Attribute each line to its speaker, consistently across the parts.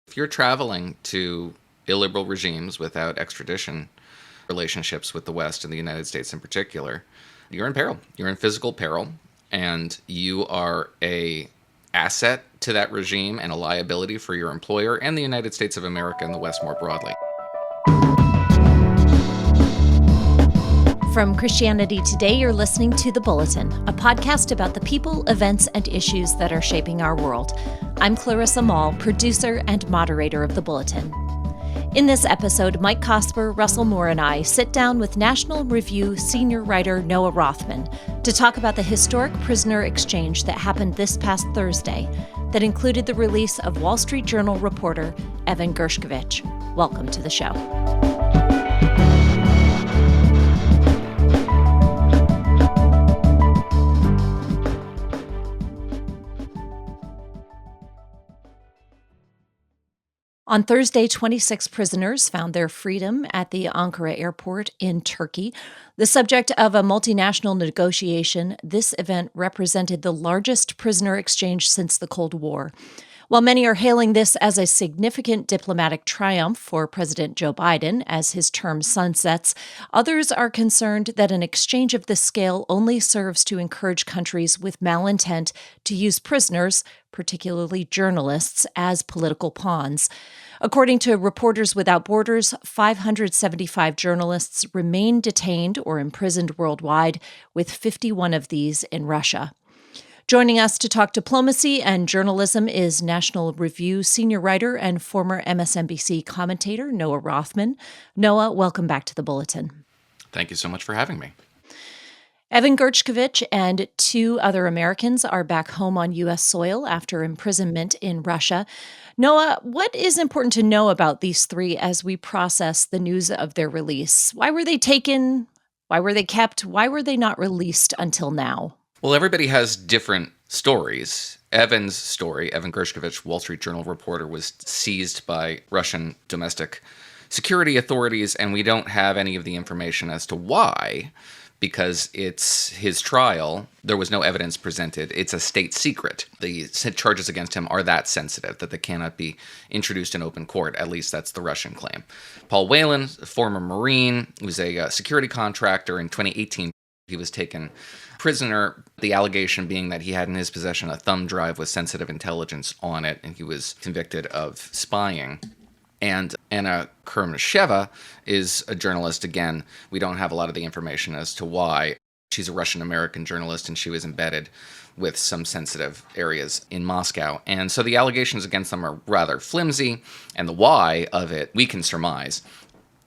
Speaker 1: If you're traveling to illiberal regimes without extradition relationships with the West and the United States in particular, you're in peril. You're in physical peril, and you are a asset to that regime and a liability for your employer and the United States of America and the West more broadly.
Speaker 2: From Christianity Today, you're listening to The Bulletin, a podcast about the people, events, and issues that are shaping our world. I'm Clarissa Mall, producer and moderator of The Bulletin. In this episode, Mike Cosper, Russell Moore, and I sit down with National Review senior writer Noah Rothman to talk about the historic prisoner exchange that happened this past Thursday that included the release of Wall Street Journal reporter Evan Gershkovich. Welcome to the show. On Thursday, 26 prisoners found their freedom at the Ankara airport in Turkey. The subject of a multinational negotiation, this event represented the largest prisoner exchange since the Cold War. While many are hailing this as a significant diplomatic triumph for President Joe Biden as his term sunsets, others are concerned that an exchange of this scale only serves to encourage countries with malintent to use prisoners, particularly journalists, as political pawns. According to Reporters Without Borders, 575 journalists remain detained or imprisoned worldwide, with 51 of these in Russia. Joining us to talk diplomacy and journalism is National Review senior writer and former MSNBC commentator Noah Rothman. Noah, welcome back to The Bulletin.
Speaker 1: Thank you so much for having me.
Speaker 2: Evan Gershkovich and two other Americans are back home on U.S. soil after imprisonment in Russia. Noah, what is important to know about these three as we process the news of their release? Why were they taken? Why were they kept? Why were they not released until now?
Speaker 1: Well, everybody has different stories. Evan's story, Evan Gershkovich, Wall Street Journal reporter, was seized by Russian domestic security authorities, and we don't have any of the information as to why, because it's his trial. There was no evidence presented. It's a state secret. The charges against him are that sensitive that they cannot be introduced in open court. At least that's the Russian claim. Paul Whelan, a former Marine, was a security contractor. In 2018, he was taken prisoner, the allegation being that he had in his possession a thumb drive with sensitive intelligence on it, and he was convicted of spying. And Anna Kurmasheva is a journalist. Again, we don't have a lot of the information as to why. She's a Russian-American journalist, and she was embedded with some sensitive areas in Moscow. And so the allegations against them are rather flimsy, and the why of it, we can surmise,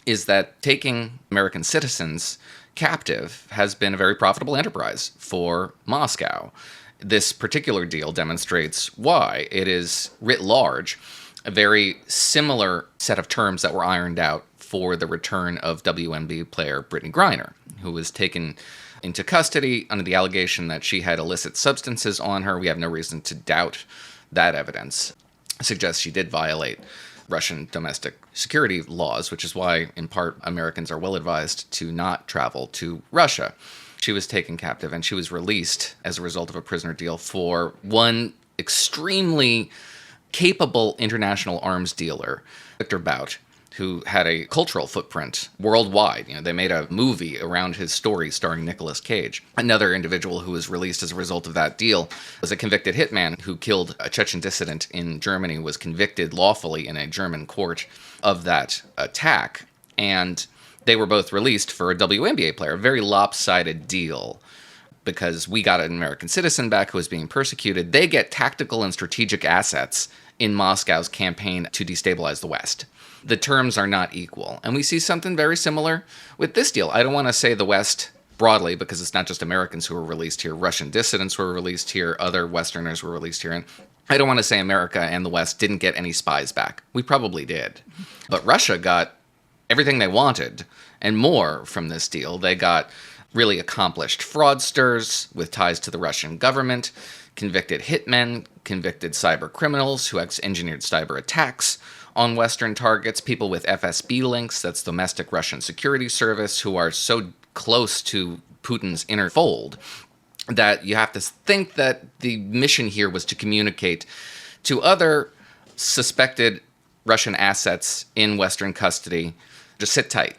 Speaker 1: is that taking American citizens captive has been a very profitable enterprise for Moscow. This particular deal demonstrates why. It is, writ large, a very similar set of terms that were ironed out for the return of WNBA player Brittany Griner, who was taken into custody under the allegation that she had illicit substances on her. We have no reason to doubt that evidence. It suggests she did violate Russian domestic security laws, which is why, in part, Americans are well advised to not travel to Russia. She was taken captive, and she was released as a result of a prisoner deal for one extremely capable international arms dealer, Victor Bout, who had a cultural footprint worldwide. They made a movie around his story starring Nicolas Cage. Another individual who was released as a result of that deal was a convicted hitman who killed a Chechen dissident in Germany, was convicted lawfully in a German court of that attack. And they were both released for a WNBA player, a very lopsided deal, because we got an American citizen back who was being persecuted. They get tactical and strategic assets in Moscow's campaign to destabilize the West. The terms are not equal. And we see something very similar with this deal. I don't want to say the West broadly, because it's not just Americans who were released here. Russian dissidents were released here. Other Westerners were released here. And I don't want to say America and the West didn't get any spies back. We probably did. But Russia got everything they wanted and more from this deal. They got really accomplished fraudsters with ties to the Russian government, convicted hitmen, convicted cyber criminals who engineered cyber attacks on Western targets, people with FSB links, that's domestic Russian security service, who are so close to Putin's inner fold that you have to think that the mission here was to communicate to other suspected Russian assets in Western custody. Just sit tight.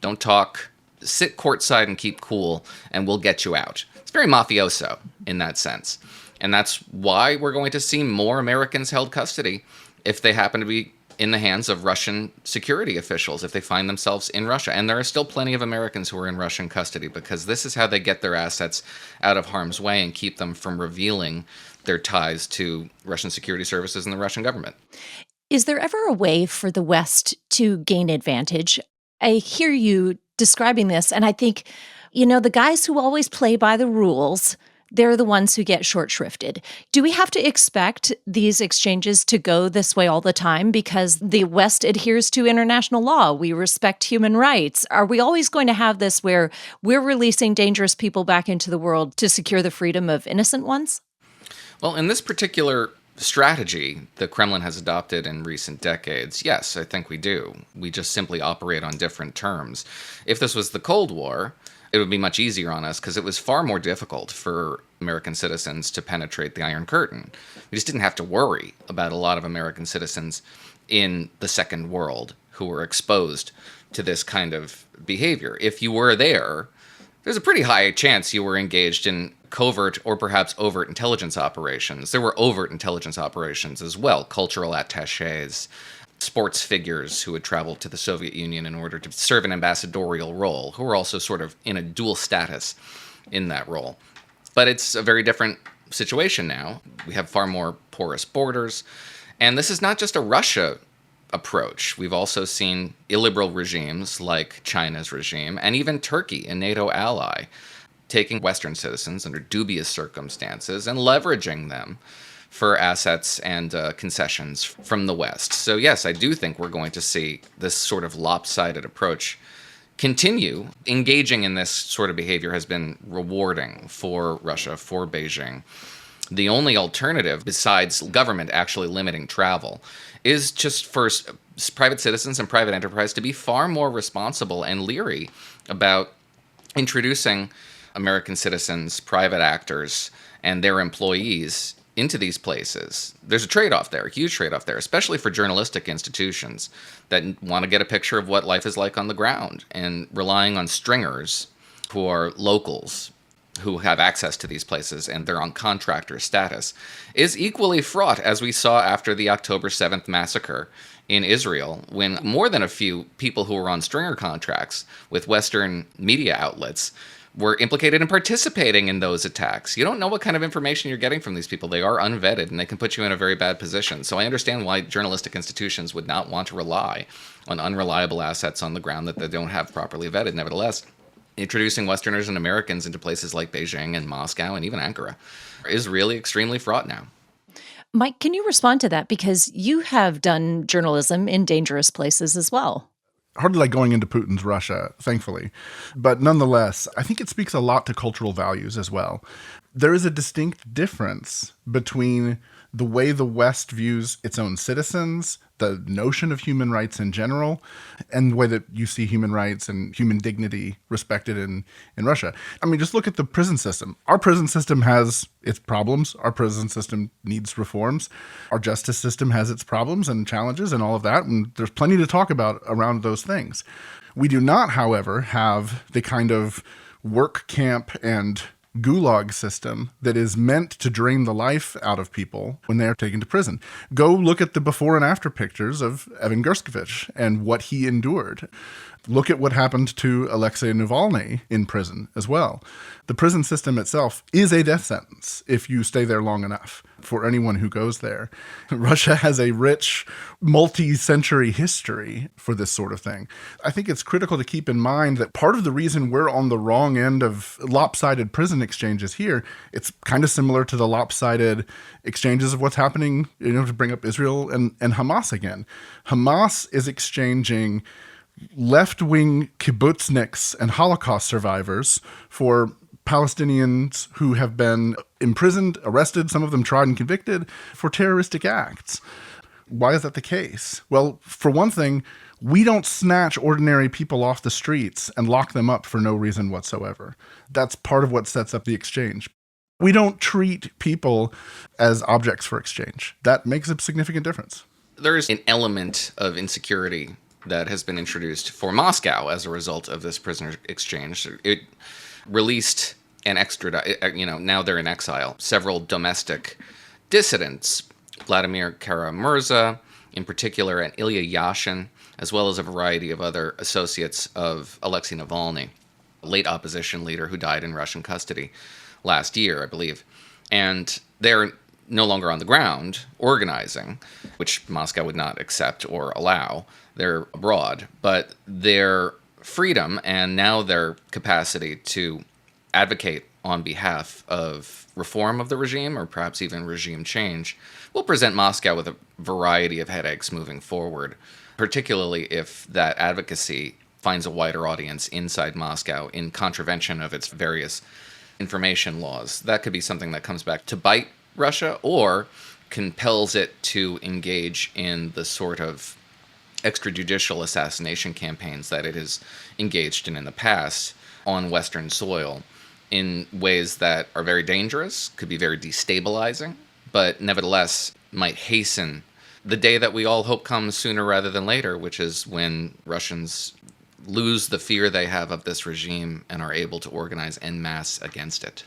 Speaker 1: Don't talk. Sit courtside and keep cool, and we'll get you out. It's very mafioso in that sense. And that's why we're going to see more Americans held custody if they happen to be in the hands of Russian security officials, if they find themselves in Russia. And there are still plenty of Americans who are in Russian custody, because this is how they get their assets out of harm's way and keep them from revealing their ties to Russian security services and the Russian government.
Speaker 2: Is there ever a way for the West to gain advantage? I hear you describing this, and I think, the guys who always play by the rules, they're the ones who get short shrifted. Do we have to expect these exchanges to go this way all the time because the West adheres to international law? We respect human rights. Are we always going to have this where we're releasing dangerous people back into the world to secure the freedom of innocent ones?
Speaker 1: Well, in this particular strategy the Kremlin has adopted in recent decades, yes, I think we do. We just simply operate on different terms. If this was the Cold War, it would be much easier on us because it was far more difficult for American citizens to penetrate the Iron Curtain. We just didn't have to worry about a lot of American citizens in the Second World who were exposed to this kind of behavior. If you were there, there's a pretty high chance you were engaged in covert or perhaps overt intelligence operations. There were overt intelligence operations as well, cultural attachés, sports figures who had traveled to the Soviet Union in order to serve an ambassadorial role, who were also sort of in a dual status in that role. But it's a very different situation now. We have far more porous borders. And this is not just a Russia approach. We've also seen illiberal regimes like China's regime, and even Turkey, a NATO ally, taking Western citizens under dubious circumstances and leveraging them for assets and concessions from the West. So yes, I do think we're going to see this sort of lopsided approach continue. Engaging in this sort of behavior has been rewarding for Russia, for Beijing. The only alternative, besides government actually limiting travel, is just for private citizens and private enterprise to be far more responsible and leery about introducing American citizens, private actors, and their employees into these places. There's a trade-off there, a huge trade-off there, especially for journalistic institutions that want to get a picture of what life is like on the ground, and relying on stringers who are locals who have access to these places and they're on contractor status is equally fraught, as we saw after the October 7th massacre in Israel, when more than a few people who were on stringer contracts with Western media outlets were implicated in participating in those attacks. You don't know what kind of information you're getting from these people. They are unvetted, and they can put you in a very bad position. So I understand why journalistic institutions would not want to rely on unreliable assets on the ground that they don't have properly vetted. Nevertheless, introducing Westerners and Americans into places like Beijing and Moscow and even Ankara is really extremely fraught now.
Speaker 2: Mike, can you respond to that? Because you have done journalism in dangerous places as well.
Speaker 3: Hardly like going into Putin's Russia, thankfully. But nonetheless, I think it speaks a lot to cultural values as well. There is a distinct difference between the way the West views its own citizens, the notion of human rights in general, and the way that you see human rights and human dignity respected in Russia. I mean, just look at the prison system. Our prison system has its problems. Our prison system needs reforms. Our justice system has its problems and challenges and all of that, and there's plenty to talk about around those things. We do not, however, have the kind of work camp and gulag system that is meant to drain the life out of people when they are taken to prison. Go look at the before and after pictures of Evan Gershkovich and what he endured. Look at what happened to Alexei Navalny in prison as well. The prison system itself is a death sentence if you stay there long enough for anyone who goes there. Russia has a rich multi-century history for this sort of thing. I think it's critical to keep in mind that part of the reason we're on the wrong end of lopsided prison exchanges here, it's kind of similar to the lopsided exchanges of what's happening, to bring up Israel and Hamas again. Hamas is exchanging left-wing kibbutzniks and Holocaust survivors for Palestinians who have been imprisoned, arrested, some of them tried and convicted for terroristic acts. Why is that the case? Well, for one thing, we don't snatch ordinary people off the streets and lock them up for no reason whatsoever. That's part of what sets up the exchange. We don't treat people as objects for exchange. That makes a significant difference.
Speaker 1: there's an element of insecurity that has been introduced for Moscow as a result of this prisoner exchange. It released and extradited, now they're in exile, several domestic dissidents, Vladimir Kara-Murza in particular, and Ilya Yashin, as well as a variety of other associates of Alexei Navalny, a late opposition leader who died in Russian custody last year, I believe. And they're no longer on the ground organizing, which Moscow would not accept or allow. They're abroad. But their freedom and now their capacity to advocate on behalf of reform of the regime, or perhaps even regime change, will present Moscow with a variety of headaches moving forward, particularly if that advocacy finds a wider audience inside Moscow in contravention of its various information laws. That could be something that comes back to bite Russia or compels it to engage in the sort of extrajudicial assassination campaigns that it has engaged in the past on Western soil in ways that are very dangerous, could be very destabilizing, but nevertheless might hasten the day that we all hope comes sooner rather than later, which is when Russians lose the fear they have of this regime and are able to organize en masse against it.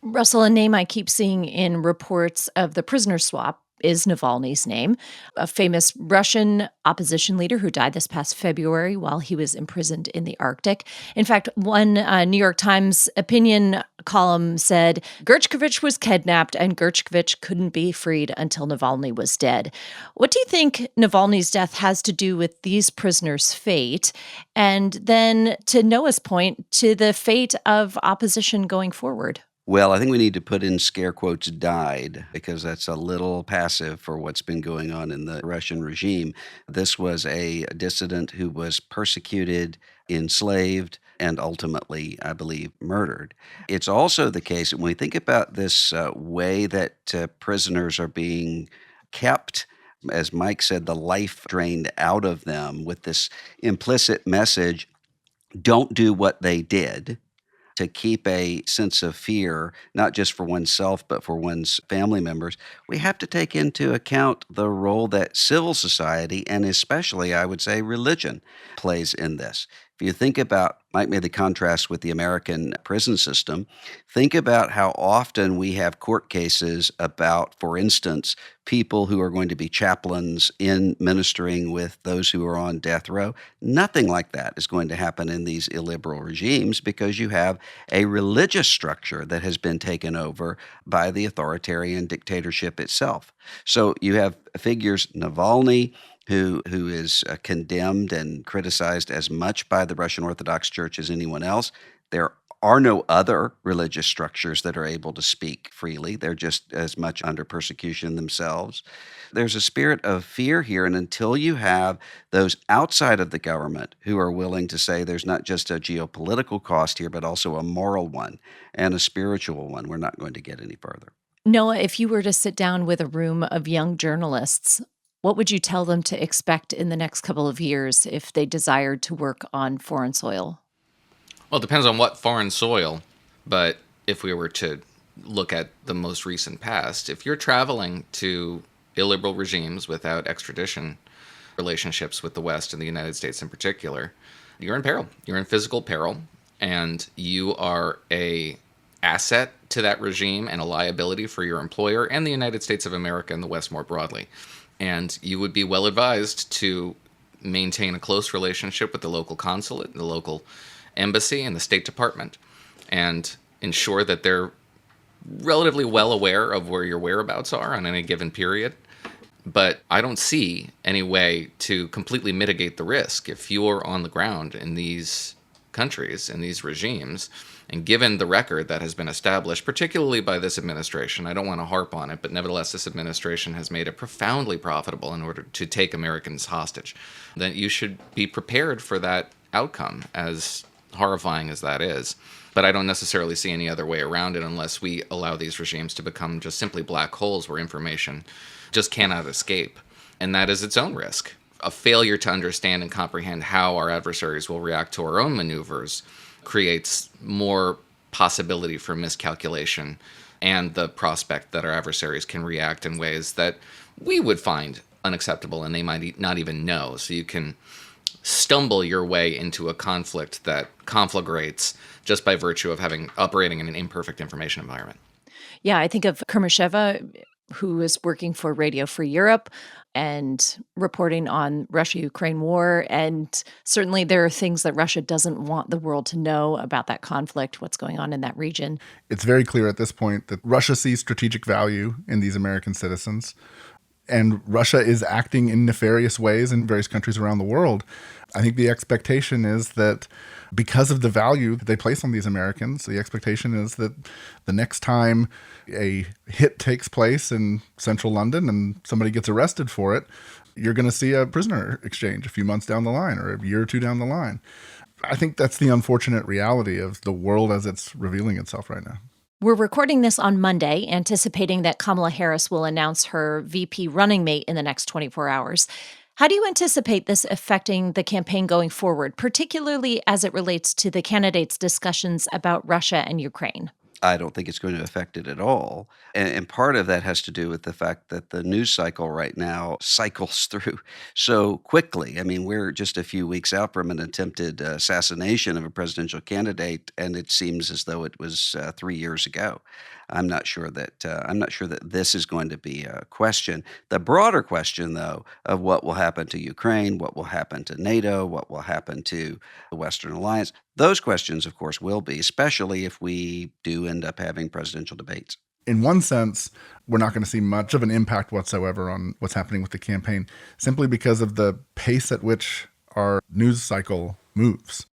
Speaker 2: Russell, a name I keep seeing in reports of the prisoner swap is Navalny's name, a famous Russian opposition leader who died this past February while he was imprisoned in the Arctic. In fact, one New York Times opinion column said Gershkovich was kidnapped and Gershkovich couldn't be freed until Navalny was dead. What do you think Navalny's death has to do with these prisoners' fate? And then, to Noah's point, to the fate of opposition going forward?
Speaker 4: Well, I think we need to put in scare quotes died because that's a little passive for what's been going on in the Russian regime. This was a dissident who was persecuted, enslaved, and ultimately, I believe, murdered. It's also the case that when we think about this way that prisoners are being kept, as Mike said, the life drained out of them with this implicit message, don't do what they did, to keep a sense of fear, not just for oneself, but for one's family members, we have to take into account the role that civil society, and especially, I would say, religion, plays in this. If you think about, Mike made the contrast with the American prison system, think about how often we have court cases about, for instance, people who are going to be chaplains in ministering with those who are on death row. Nothing like that is going to happen in these illiberal regimes because you have a religious structure that has been taken over by the authoritarian dictatorship itself. So you have figures, Navalny, who is condemned and criticized as much by the Russian Orthodox Church as anyone else. There are no other religious structures that are able to speak freely. They're just as much under persecution themselves. There's a spirit of fear here, and until you have those outside of the government who are willing to say there's not just a geopolitical cost here, but also a moral one and a spiritual one, we're not going to get any further.
Speaker 2: Noah, if you were to sit down with a room of young journalists, what would you tell them to expect in the next couple of years if they desired to work on foreign soil?
Speaker 1: Well, it depends on what foreign soil, but if we were to look at the most recent past, if you're traveling to illiberal regimes without extradition relationships with the West and the United States in particular, you're in peril. You're in physical peril, and you are a asset to that regime and a liability for your employer and the United States of America and the West more broadly. And you would be well advised to maintain a close relationship with the local consulate, the local embassy, and the State Department, and ensure that they're relatively well aware of where your whereabouts are on any given period. But I don't see any way to completely mitigate the risk if you're on the ground in these countries, in these regimes. And given the record that has been established, particularly by this administration, I don't want to harp on it, but nevertheless, this administration has made it profoundly profitable in order to take Americans hostage, then you should be prepared for that outcome, as horrifying as that is. But I don't necessarily see any other way around it unless we allow these regimes to become just simply black holes where information just cannot escape. And that is its own risk. A failure to understand and comprehend how our adversaries will react to our own maneuvers creates more possibility for miscalculation and the prospect that our adversaries can react in ways that we would find unacceptable and they might not even know. So you can stumble your way into a conflict that conflagrates just by virtue of operating in an imperfect information environment.
Speaker 2: Yeah, I think of Kurmasheva, who is working for Radio Free Europe and reporting on Russia-Ukraine war. And certainly there are things that Russia doesn't want the world to know about that conflict, what's going on in that region.
Speaker 3: It's very clear at this point that Russia sees strategic value in these American citizens. And Russia is acting in nefarious ways in various countries around the world. I think the expectation is that because of the value that they place on these Americans, the expectation is that the next time a hit takes place in central London and somebody gets arrested for it, you're going to see a prisoner exchange a few months down the line or a year or two down the line. I think that's the unfortunate reality of the world as it's revealing itself right now.
Speaker 2: We're recording this on Monday, anticipating that Kamala Harris will announce her VP running mate in the next 24 hours. How do you anticipate this affecting the campaign going forward, particularly as it relates to the candidates' discussions about Russia and Ukraine?
Speaker 4: I don't think it's going to affect it at all. And part of that has to do with the fact that the news cycle right now cycles through so quickly. I mean, we're just a few weeks out from an attempted assassination of a presidential candidate, and it seems as though it was 3 years ago. I'm not sure that this is going to be a question. The broader question, though, of what will happen to Ukraine, what will happen to NATO, what will happen to the Western Alliance, those questions, of course, will be, especially if we do end up having presidential debates.
Speaker 3: In one sense, we're not going to see much of an impact whatsoever on what's happening with the campaign, simply because of the pace at which our news cycle moves.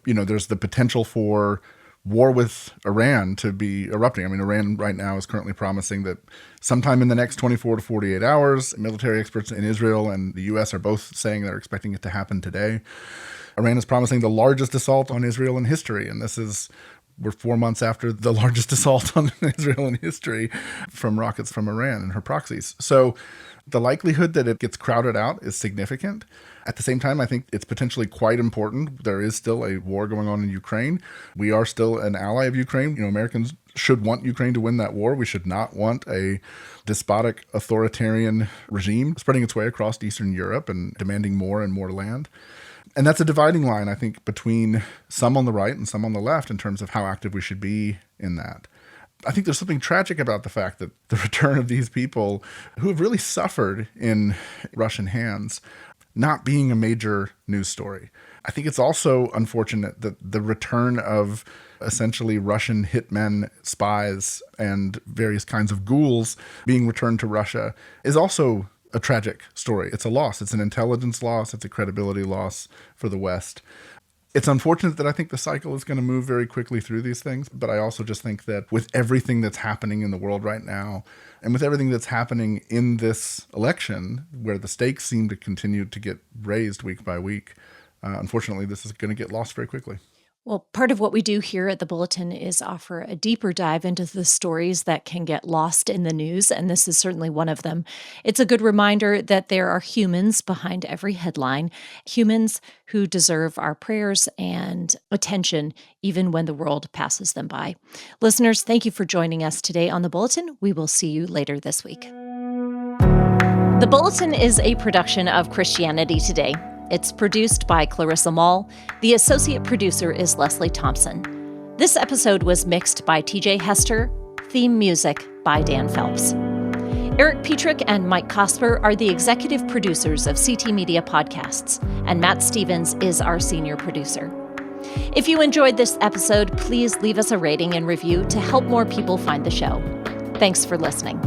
Speaker 3: There's the potential for war with Iran to be erupting. I mean, Iran right now is currently promising that sometime in the next 24 to 48 hours, military experts in Israel and the U.S. are both saying they're expecting it to happen today. Iran is promising the largest assault on Israel in history, and we're 4 months after the largest assault on Israel in history from rockets from Iran and her proxies. So the likelihood that it gets crowded out is significant. At the same time, I think it's potentially quite important. There is still a war going on in Ukraine. We are still an ally of Ukraine. Americans should want Ukraine to win that war. We should not want a despotic, authoritarian regime spreading its way across Eastern Europe and demanding more and more land. And that's a dividing line, I think, between some on the right and some on the left in terms of how active we should be in that. I think there's something tragic about the fact that the return of these people who have really suffered in Russian hands not being a major news story. I think it's also unfortunate that the return of essentially Russian hitmen, spies, and various kinds of ghouls being returned to Russia is also a tragic story. It's a loss. It's an intelligence loss. It's a credibility loss for the West. It's unfortunate that I think the cycle is going to move very quickly through these things, but I also just think that with everything that's happening in the world right now, and with everything that's happening in this election, where the stakes seem to continue to get raised week by week, unfortunately, this is going to get lost very quickly.
Speaker 2: Well, part of what we do here at the Bulletin is offer a deeper dive into the stories that can get lost in the news, and this is certainly one of them. It's a good reminder that there are humans behind every headline, humans who deserve our prayers and attention even when the world passes them by. Listeners, thank you for joining us today on the Bulletin. We will see you later this week. The Bulletin is a production of Christianity Today. It's produced by Clarissa Mall. The associate producer is Leslie Thompson. This episode was mixed by TJ Hester. Theme music by Dan Phelps. Eric Petrick and Mike Cosper are the executive producers of CT Media Podcasts, and Matt Stevens is our senior producer. If you enjoyed this episode, please leave us a rating and review to help more people find the show. Thanks for listening.